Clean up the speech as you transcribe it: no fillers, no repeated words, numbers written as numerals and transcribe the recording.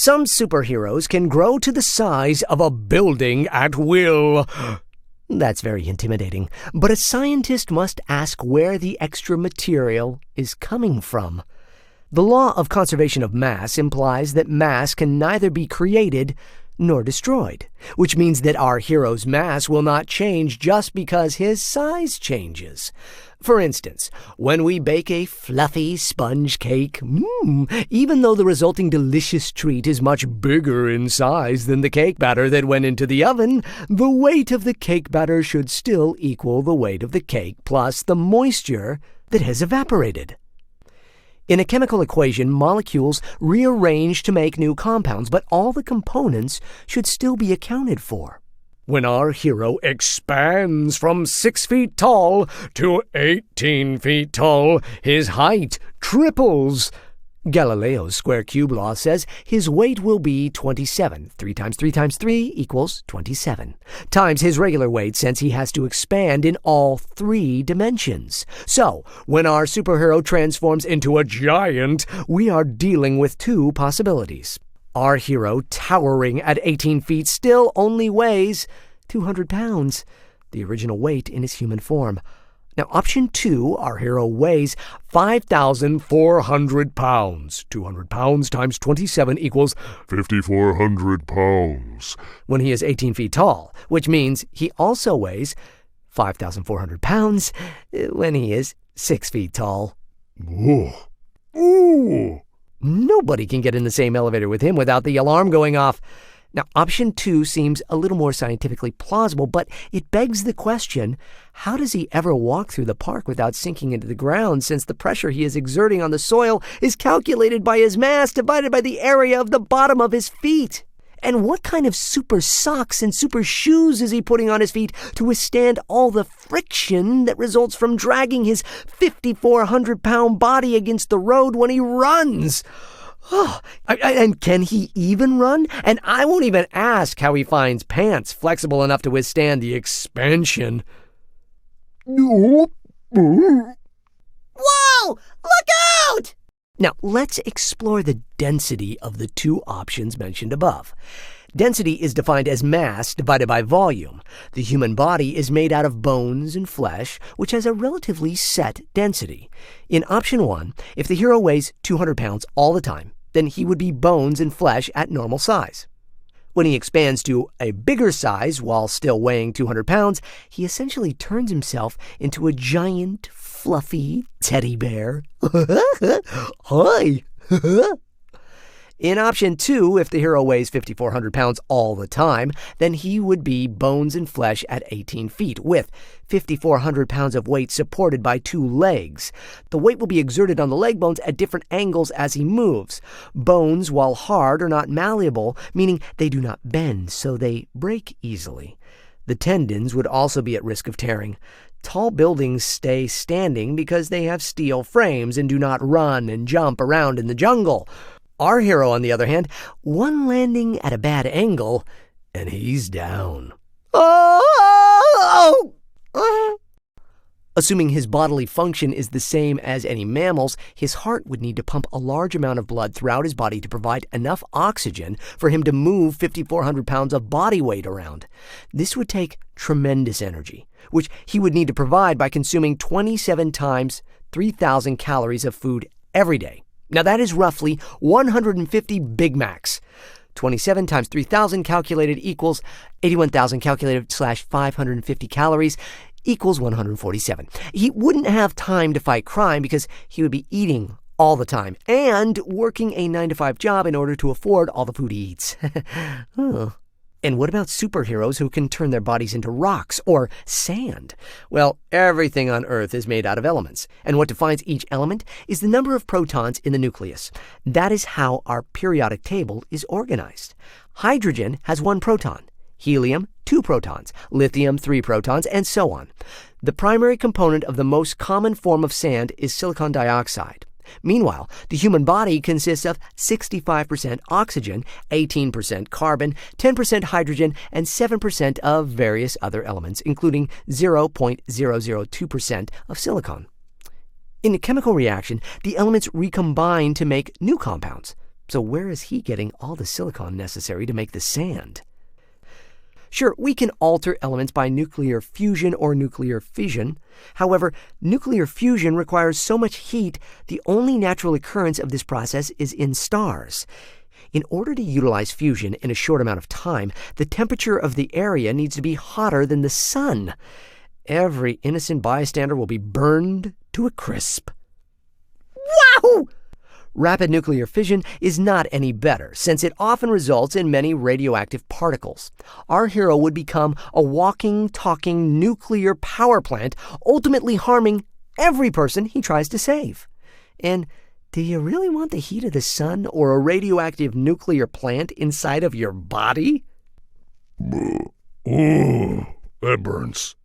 Some superheroes can grow to the size of a building at will. That's very intimidating, but a scientist must ask where the extra material is coming from. The law of conservation of mass implies that mass can neither be created nor destroyed, which means that our hero's mass will not change just because his size changes. For instance, when we bake a fluffy sponge cake, even though the resulting delicious treat is much bigger in size than the cake batter that went into the oven, the weight of the cake batter should still equal the weight of the cake plus the moisture that has evaporated. In a chemical equation, molecules rearrange to make new compounds, but all the components should still be accounted for. When our hero expands from 6 feet tall to 18 feet tall, his height triples. Galileo's square cube law says his weight will be 27. 3 times 3 times 3 equals 27. Times his regular weight, since he has to expand in all 3 dimensions. So, when our superhero transforms into a giant, we are dealing with 2 possibilities. Our hero, towering at 18 feet, still only weighs 200 pounds, the original weight in his human form. Now, option 2, our hero weighs 5,400 pounds. 200 pounds times 27 equals 5,400 pounds. When he is 18 feet tall, which means he also weighs 5,400 pounds when he is 6 feet tall. Ooh. Nobody can get in the same elevator with him without the alarm going off. Now, option 2 seems a little more scientifically plausible, but it begs the question, how does he ever walk through the park without sinking into the ground, since the pressure he is exerting on the soil is calculated by his mass divided by the area of the bottom of his feet? And what kind of super socks and super shoes is he putting on his feet to withstand all the friction that results from dragging his 5,400-pound body against the road when he runs? Oh, and can he even run? And I won't even ask how he finds pants flexible enough to withstand the expansion. Whoa! Look out! Now, let's explore the density of the 2 options mentioned above. Density is defined as mass divided by volume. The human body is made out of bones and flesh, which has a relatively set density. In option 1, if the hero weighs 200 pounds all the time, then he would be bones and flesh at normal size. When he expands to a bigger size while still weighing 200 pounds, he essentially turns himself into a giant, fluffy teddy bear. Hi! In option 2, if the hero weighs 5,400 pounds all the time, then he would be bones and flesh at 18 feet, with 5,400 pounds of weight supported by 2 legs. The weight will be exerted on the leg bones at different angles as he moves. Bones, while hard, are not malleable, meaning they do not bend, so they break easily. The tendons would also be at risk of tearing. Tall buildings stay standing because they have steel frames and do not run and jump around in the jungle. Our hero, on the other hand, one landing at a bad angle, and he's down. Assuming his bodily function is the same as any mammal's, his heart would need to pump a large amount of blood throughout his body to provide enough oxygen for him to move 5,400 pounds of body weight around. This would take tremendous energy, which he would need to provide by consuming 27 times 3,000 calories of food every day. Now that is roughly 150 Big Macs. 27 times 3,000 calculated equals 81,000 calculated / 550 calories equals 147. He wouldn't have time to fight crime because he would be eating all the time and working a 9-to-5 job in order to afford all the food he eats. And what about superheroes who can turn their bodies into rocks or sand? Well, everything on Earth is made out of elements, and what defines each element is the number of protons in the nucleus. That is how our periodic table is organized. Hydrogen has 1 proton, helium 2 protons, lithium 3 protons, and so on. The primary component of the most common form of sand is silicon dioxide. Meanwhile, the human body consists of 65% oxygen, 18% carbon, 10% hydrogen, and 7% of various other elements, including 0.002% of silicon. In a chemical reaction, the elements recombine to make new compounds. So where is he getting all the silicon necessary to make the sand? Sure, we can alter elements by nuclear fusion or nuclear fission. However, nuclear fusion requires so much heat, the only natural occurrence of this process is in stars. In order to utilize fusion in a short amount of time, the temperature of the area needs to be hotter than the sun. Every innocent bystander will be burned to a crisp. Wow! Rapid nuclear fission is not any better, since it often results in many radioactive particles. Our hero would become a walking, talking nuclear power plant, ultimately harming every person he tries to save. And do you really want the heat of the sun or a radioactive nuclear plant inside of your body? Oh, that burns.